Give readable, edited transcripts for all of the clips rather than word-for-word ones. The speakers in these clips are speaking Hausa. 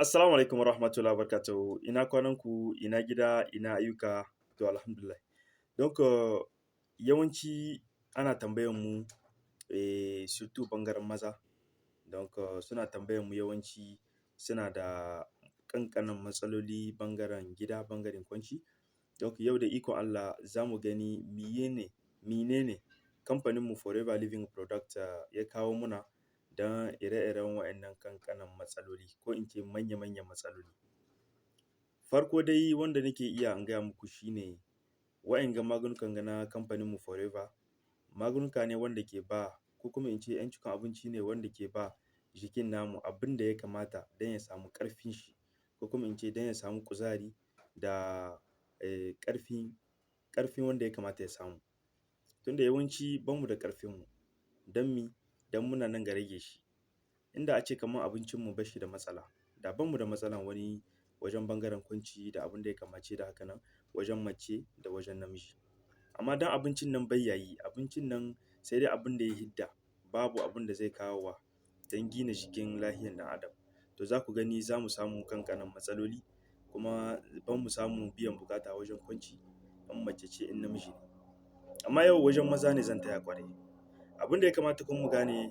Assalamu alaikum warahmatullahi wabarakatuh. Ina kwanan ku, ina gida, ina ayyuka, to alhamdulillah. Donc yawanci ana tambayan mu surtout ɓangaren maza. Donc suna tambayan mu yawanci suna da ƙanƙanan matsaloli ɓangaren gida, ɓangaren kwanci. Donc yau da ikon Allah za mu gani menene kamfanin mu Forever Living Product ya kawo muna don ire-iren wa'innan ƙanƙanan matsaloli ko in ce manya-manyan matsaloli. Farko dai wanda nake iya in gaya muku shine wa'ingan magungunan ga na kamfanin mu Forever, maganuka ne wanda ke ba ko kuma in ce 'yan cikin abinci ne wanda ke ba jikin namu abin da ya kamata don ya samu ƙarfin shi, ko kuma in ce don ya samu kuzari da ƙarfin wanda ya kamata ya samu. Tunda yawanci ba mu da ƙarfin mu, don me? Don muna nan ga rage shi. Inda ace kamar abincin mu bashi da matsala, da ban mu da matsalan wani wajen ɓangaren kwanci da abin da ya kamace da haka nan wajen mace da wajen namiji. Amma don abincin nan bai ya yi, abincin nan sai dai abin da ya hidda, babu abin da zai kawo wa don gina jikin lahiyan ɗan adam. To za ku gani za mu samu ƙanƙanan matsaloli, kuma ban mu samu biyan buƙata wajen kwanci in mace ce in namiji ne. Amma yau wajen maza ne zan taya ƙwarai. Abin da ya kamata kuma mu gane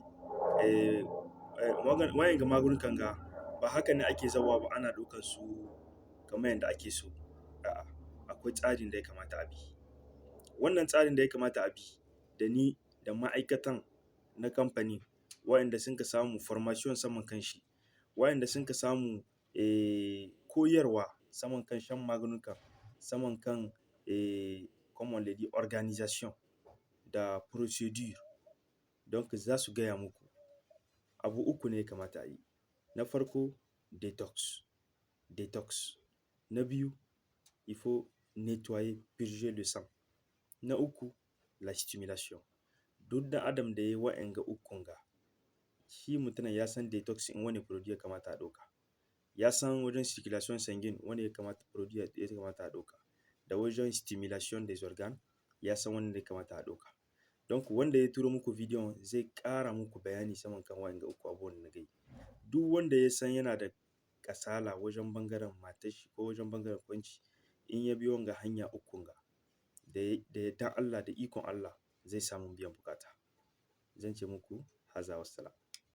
wa'ingan magungunan ga ba haka ne ake zauwa ba ana ɗaukan su kamar yanda ake so. A'a, akwai tsarin da ya kamata a bi. Wannan tsarin da ya kamata a bi da ni da ma'aikatan na kamfani wa'inda sun ka samu formation saman kan shi, wa'inda sun ka samu koyarwa saman kan shan maganuka, saman kan comme on le dit organisation da procedure. Donc za su gaya muku abu uku ne ya kamata a yi. Na farko detox. Na biyu il faut nettoyer, purger le sang. Na uku la stimulation. Duk ɗan adam da ya yi wa'inga ukun ga, shi mutumin ya san detox in wane produit ya kamata a ɗauka. Ya san wajen circulation sanguine wane produit ya kamata a ɗauka. Da wajen stimulation des organes ya san wanda ya kamata a ɗauka. Donc wanda ya turo muku bidiyon zai ƙara muku bayani saman kan wa'inga uku abubuwan da na gai. Duk wanda ya san yana da kasala wajen ɓangaren matar shi ko wajen ɓangaren kwanci, in ya bi wanga hanya ukun ga, da yardan Allah da ikon Allah zai samu biyan buƙata. Zan ce muku haza wassalam.